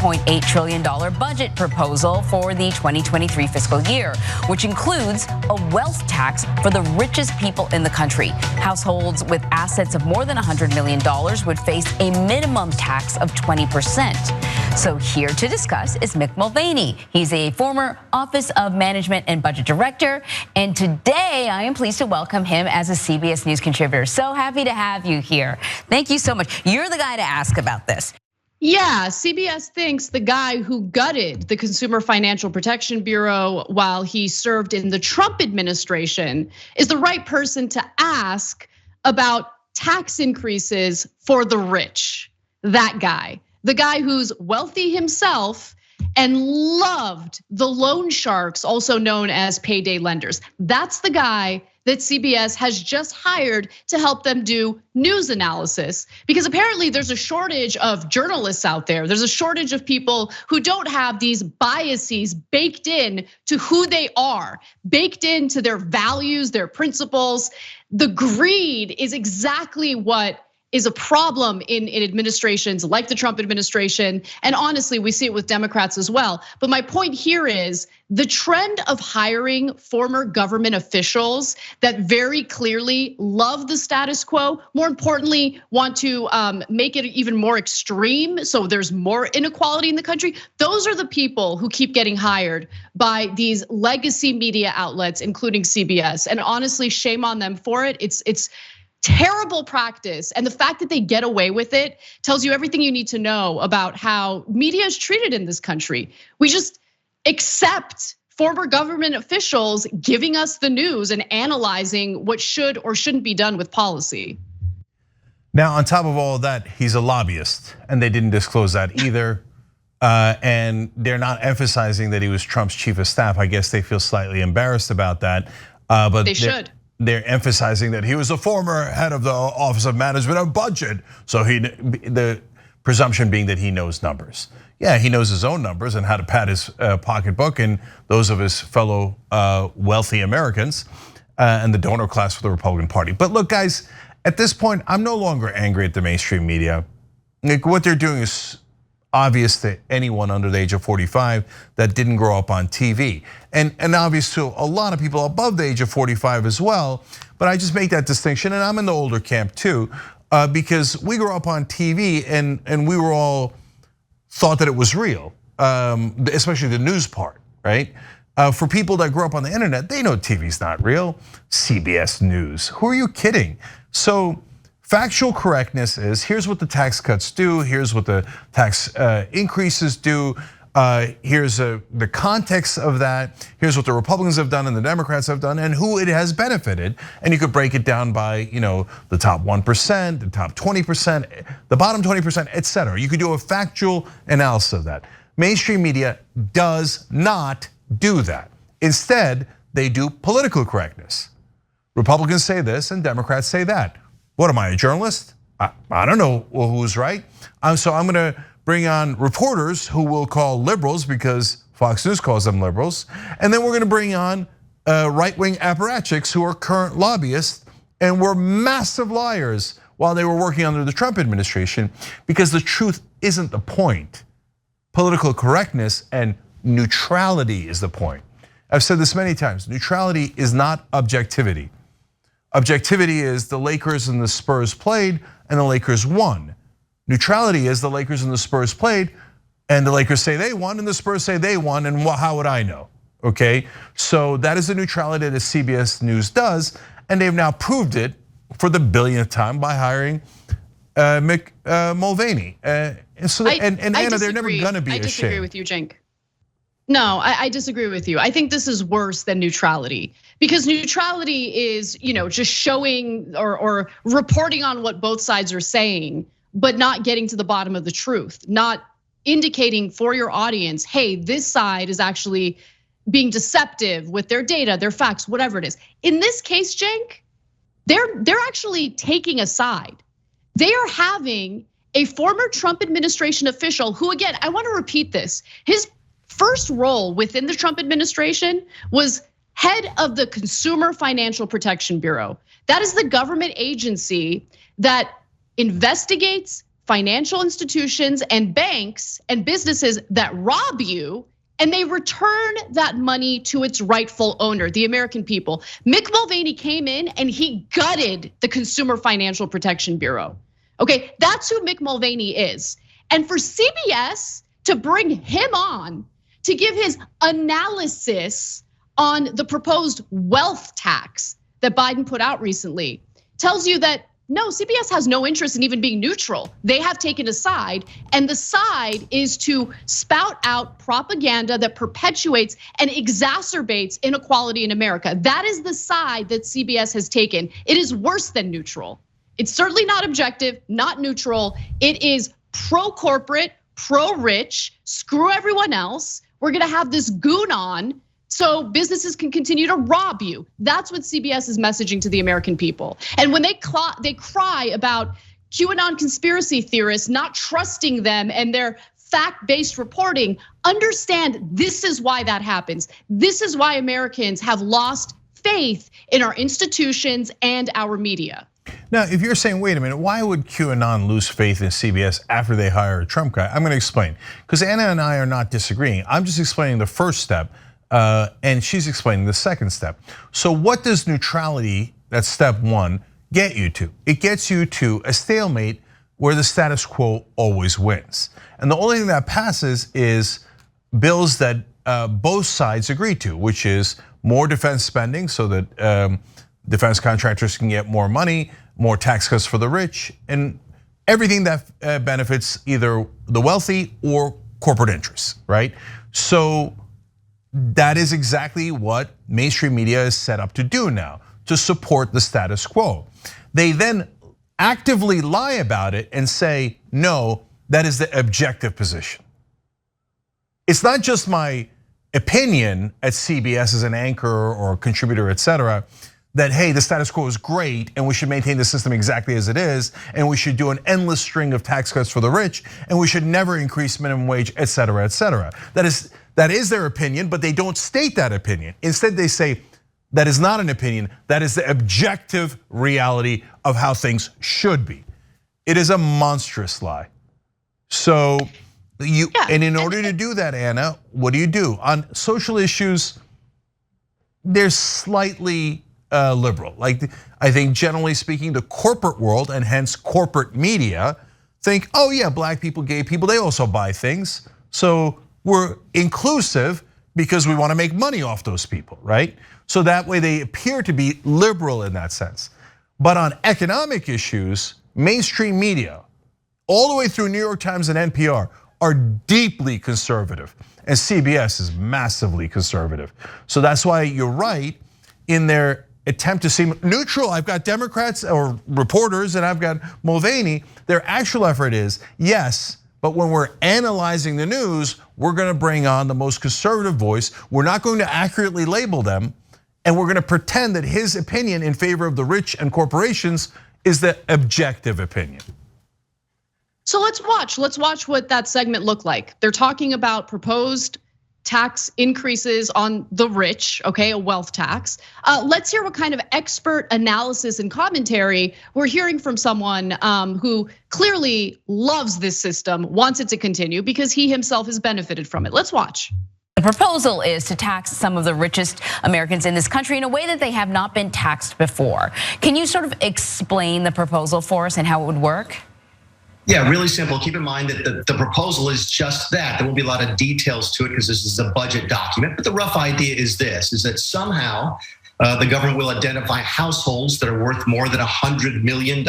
$3.8 trillion budget proposal for the 2023 fiscal year, which includes a wealth tax for the richest people in the country. Households with assets of more than $100 million would face a minimum tax of 20%. So here to discuss is Mick Mulvaney. He's a former Office of Management and Budget Director. And today I am pleased to welcome him as a CBS News contributor. So happy to have you here. Thank you so much. You're the guy to ask about this. Yeah, CBS thinks the guy who gutted the Consumer Financial Protection Bureau while he served in the Trump administration is the right person to ask about tax increases for the rich. That guy. The guy who's wealthy himself and loved the loan sharks, also known as payday lenders. That's the guy that CBS has just hired to help them do news analysis. Because apparently there's a shortage of journalists out there. There's a shortage of people who don't have these biases baked in to who they are, baked into their values, their principles. The greed is exactly what is a problem in administrations like the Trump administration. And honestly, we see it with Democrats as well. But my point here is the trend of hiring former government officials that very clearly love the status quo, more importantly, want to make it even more extreme so there's more inequality in the country. Those are the people who keep getting hired by these legacy media outlets, including CBS. And honestly, shame on them for it. It's terrible practice. And the fact that they get away with it tells you everything you need to know about how media is treated in this country. We just accept former government officials giving us the news and analyzing what should or shouldn't be done with policy. Now, on top of all of that, he's a lobbyist, and they didn't disclose that either. And they're not emphasizing that he was Trump's chief of staff. I guess they feel slightly embarrassed about that. But they should. They're emphasizing that he was a former head of the Office of Management and Budget. So the presumption being that he knows numbers. Yeah, he knows his own numbers and how to pad his pocketbook and those of his fellow wealthy Americans and the donor class for the Republican Party. But look, guys, at this point, I'm no longer angry at the mainstream media. Like, what they're doing is obvious to anyone under the age of 45 that didn't grow up on TV. And obvious to a lot of people above the age of 45 as well. But I just make that distinction, and I'm in the older camp too, because we grew up on TV and we were all thought that it was real, especially the news part, right? For people that grew up on the internet, they know TV's not real. CBS News, who are you kidding? So factual correctness is, here's what the tax cuts do, here's what the tax increases do, here's the context of that, here's what the Republicans have done and the Democrats have done and who it has benefited. And you could break it down by the top 1%, the top 20%, the bottom 20%, etc. You could do a factual analysis of that. Mainstream media does not do that. Instead, they do political correctness. Republicans say this and Democrats say that. What am I, a journalist? I don't know who's right. So I'm gonna bring on reporters who will call liberals because Fox News calls them liberals. And then we're gonna bring on right-wing apparatchiks who are current lobbyists and were massive liars while they were working under the Trump administration, because the truth isn't the point. Political correctness and neutrality is the point. I've said this many times, neutrality is not objectivity. Objectivity is the Lakers and the Spurs played and the Lakers won. Neutrality is the Lakers and the Spurs played and the Lakers say they won and the Spurs say they won, and how would I know? Okay, so that is the neutrality that CBS News does, and they've now proved it for the billionth time by hiring Mick Mulvaney. And Anna, they're never gonna be ashamed. I disagree with you, Cenk. No, I disagree with you. I think this is worse than neutrality, because neutrality is, just showing or reporting on what both sides are saying, but not getting to the bottom of the truth, not indicating for your audience, hey, this side is actually being deceptive with their data, their facts, whatever it is. In this case, Cenk, they're actually taking a side. They are having a former Trump administration official who, again, I want to repeat this, his first role within the Trump administration was head of the Consumer Financial Protection Bureau. That is the government agency that investigates financial institutions and banks and businesses that rob you, and they return that money to its rightful owner, the American people. Mick Mulvaney came in and he gutted the Consumer Financial Protection Bureau. Okay, that's who Mick Mulvaney is. And for CBS to bring him on to give his analysis on the proposed wealth tax that Biden put out recently tells you that no, CBS has no interest in even being neutral. They have taken a side, and the side is to spout out propaganda that perpetuates and exacerbates inequality in America. That is the side that CBS has taken. It is worse than neutral. It's certainly not objective, not neutral. It is pro-corporate, pro-rich, screw everyone else. We're gonna have this goon on so businesses can continue to rob you. That's what CBS is messaging to the American people. And when they cry about QAnon conspiracy theorists not trusting them and their fact-based reporting, understand this is why that happens. This is why Americans have lost faith in our institutions and our media. Now, if you're saying, wait a minute, why would QAnon lose faith in CBS after they hire a Trump guy? I'm gonna explain, because Anna and I are not disagreeing. I'm just explaining the first step. And she's explaining the second step. So what does neutrality, that's step one, get you to? It gets you to a stalemate where the status quo always wins. And the only thing that passes is bills that both sides agree to, which is more defense spending so that defense contractors can get more money, more tax cuts for the rich, and everything that benefits either the wealthy or corporate interests, right? So that is exactly what mainstream media is set up to do now, to support the status quo. They then actively lie about it and say, no, that is the objective position. It's not just my opinion at CBS as an anchor or contributor, etc., that hey, the status quo is great and we should maintain the system exactly as it is, and we should do an endless string of tax cuts for the rich, and we should never increase minimum wage, etc., etc. That is their opinion, but they don't state that opinion. Instead, they say that is not an opinion, that is the objective reality of how things should be. It is a monstrous lie. So and in order to do that, Anna, what do? On social issues, they're slightly liberal. Like, I think generally speaking, the corporate world and hence corporate media think, oh yeah, black people, gay people, they also buy things. So we're inclusive because we want to make money off those people, right? So that way they appear to be liberal in that sense. But on economic issues, mainstream media, all the way through New York Times and NPR, are deeply conservative. And CBS is massively conservative. So that's why you're right in their attempt to seem neutral. I've got Democrats or reporters and I've got Mulvaney. Their actual effort is, yes, but when we're analyzing the news, we're gonna bring on the most conservative voice. We're not going to accurately label them, and we're gonna pretend that his opinion in favor of the rich and corporations is the objective opinion. So let's watch what that segment looked like. They're talking about proposed tax increases on the rich, okay, a wealth tax. Let's hear what kind of expert analysis and commentary we're hearing from someone who clearly loves this system, wants it to continue because he himself has benefited from it. Let's watch. The proposal is to tax some of the richest Americans in this country in a way that they have not been taxed before. Can you sort of explain the proposal for us and how it would work? Yeah, really simple. Keep in mind that the proposal is just that. There won't be a lot of details to it because this is a budget document. But the rough idea is this, is that somehow the government will identify households that are worth more than $100 million,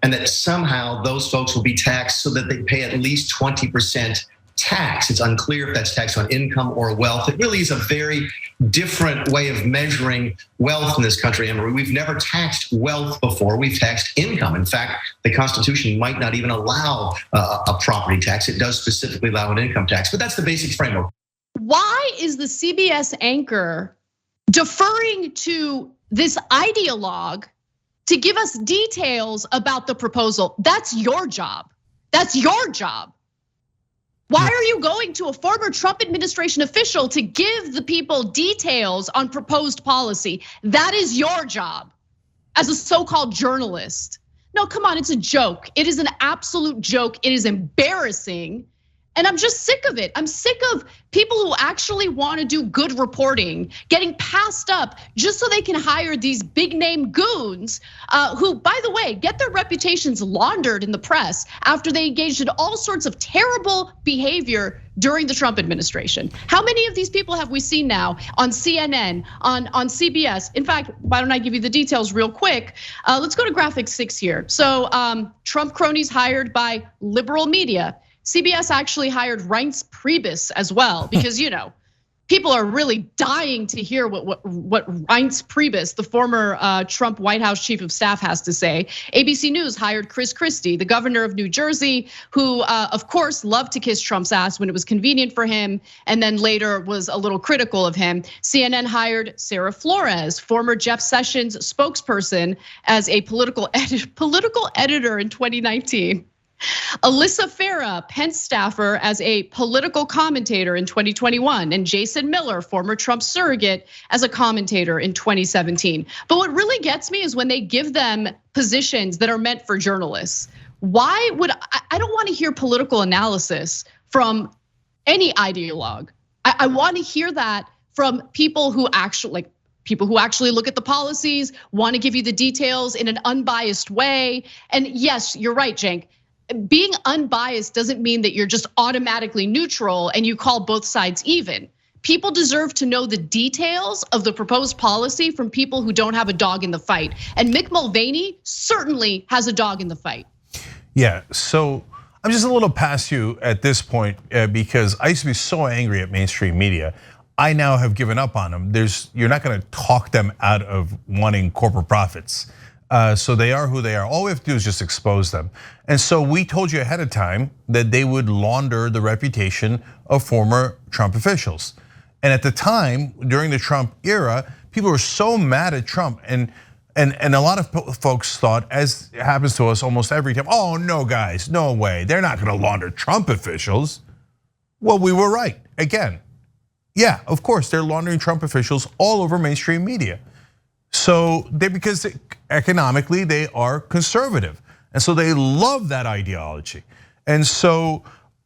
and that somehow those folks will be taxed so that they pay at least 20% tax. It's unclear if that's tax on income or wealth. It really is a very different way of measuring wealth in this country, Emery. We've never taxed wealth before, we've taxed income. In fact, the Constitution might not even allow a property tax. It does specifically allow an income tax, but that's the basic framework. Why is the CBS anchor deferring to this ideologue to give us details about the proposal? That's your job. That's your job. Why are you going to a former Trump administration official to give the people details on proposed policy? That is your job as a so-called journalist. No, come on, it's a joke. It is an absolute joke. It is embarrassing. And I'm just sick of it. I'm sick of people who actually want to do good reporting getting passed up just so they can hire these big name goons who, by the way, get their reputations laundered in the press after they engaged in all sorts of terrible behavior during the Trump administration. How many of these people have we seen now on CNN, on CBS? In fact, why don't I give you the details real quick? Let's go to graphic 6 here. So Trump cronies hired by liberal media. CBS actually hired Reince Priebus as well, because people are really dying to hear what Reince Priebus, the former Trump White House chief of staff, has to say. ABC News hired Chris Christie, the governor of New Jersey, who of course loved to kiss Trump's ass when it was convenient for him, and then later was a little critical of him. CNN hired Sarah Flores, former Jeff Sessions spokesperson, as a political editor in 2019. Alyssa Farah, Pence staffer, as a political commentator in 2021, and Jason Miller, former Trump surrogate, as a commentator in 2017. But what really gets me is when they give them positions that are meant for journalists. Why would I don't want to hear political analysis from any ideologue. I want to hear that from people who actually look at the policies, want to give you the details in an unbiased way. And yes, you're right, Cenk. Being unbiased doesn't mean that you're just automatically neutral and you call both sides even. People deserve to know the details of the proposed policy from people who don't have a dog in the fight. And Mick Mulvaney certainly has a dog in the fight. Yeah, so I'm just a little past you at this point because I used to be so angry at mainstream media. I now have given up on them. You're not gonna talk them out of wanting corporate profits. So they are who they are. All we have to do is just expose them. And so we told you ahead of time that they would launder the reputation of former Trump officials. And at the time, during the Trump era, people were so mad at Trump, and a lot of folks thought, as happens to us almost every time, oh no guys, no way, they're not gonna launder Trump officials. Well, we were right, again. Yeah, of course, they're laundering Trump officials all over mainstream media. So because economically they are conservative. And so they love that ideology. And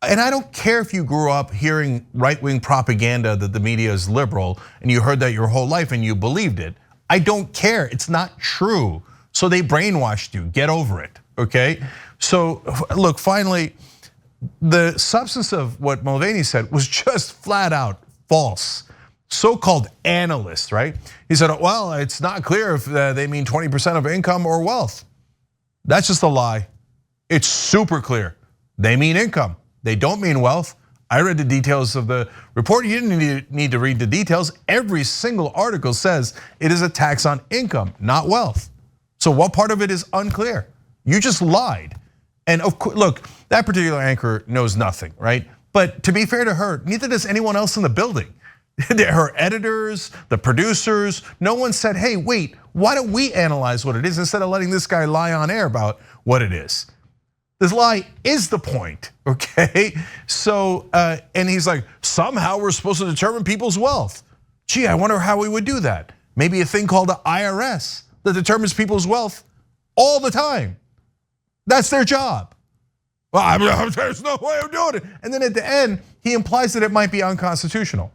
I don't care if you grew up hearing right-wing propaganda that the media is liberal and you heard that your whole life and you believed it. I don't care, it's not true. So they brainwashed you, get over it, okay? So look, finally, the substance of what Mulvaney said was just flat out false. So-called analyst, right? He said, well, it's not clear if they mean 20% of income or wealth. That's just a lie. It's super clear. They mean income. They don't mean wealth. I read the details of the report. You didn't need to read the details. Every single article says it is a tax on income, not wealth. So what part of it is unclear? You just lied. And of course, look, that particular anchor knows nothing, right? But to be fair to her, neither does anyone else in the building. Her editors, the producers, no one said, hey, wait, why don't we analyze what it is instead of letting this guy lie on air about what it is? This lie is the point, okay? So, and he's like, somehow we're supposed to determine people's wealth. Gee, I wonder how we would do that. Maybe a thing called the IRS that determines people's wealth all the time. That's their job. Well, there's no way of doing it. And then at the end, he implies that it might be unconstitutional.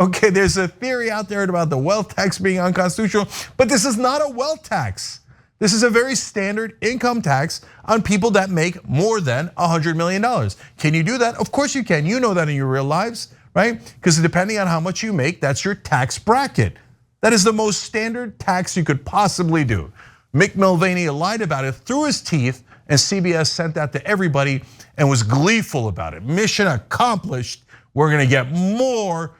Okay, there's a theory out there about the wealth tax being unconstitutional, but this is not a wealth tax. This is a very standard income tax on people that make more than $100 million. Can you do that? Of course you can. You know that in your real lives, right? Because depending on how much you make, that's your tax bracket. That is the most standard tax you could possibly do. Mick Mulvaney lied about it through his teeth, and CBS sent that to everybody and was gleeful about it. Mission accomplished. We're gonna get more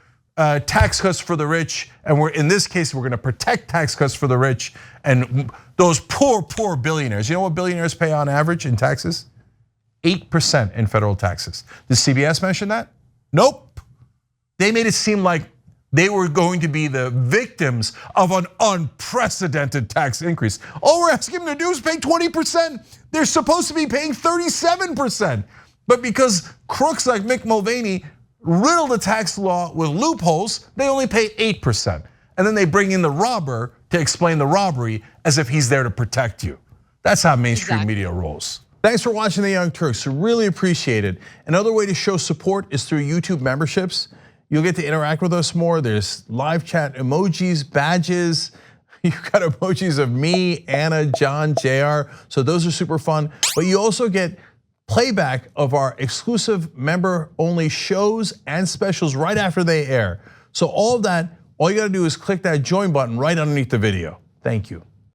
tax cuts for the rich, and in this case, we're gonna protect tax cuts for the rich and those poor billionaires. You know what billionaires pay on average in taxes? 8% in federal taxes. Did CBS mention that? Nope. They made it seem like they were going to be the victims of an unprecedented tax increase. All we're asking them to do is pay 20%. They're supposed to be paying 37%. But because crooks like Mick Mulvaney riddle the tax law with loopholes, they only pay 8%. And then they bring in the robber to explain the robbery as if he's there to protect you. That's how mainstream media rolls. Thanks for watching The Young Turks, really appreciate it. Another way to show support is through YouTube memberships. You'll get to interact with us more. There's live chat emojis, badges. You've got emojis of me, Anna, John, JR. So those are super fun. But you also get playback of our exclusive member-only shows and specials right after they air. So all of that, all you gotta do is click that join button right underneath the video. Thank you.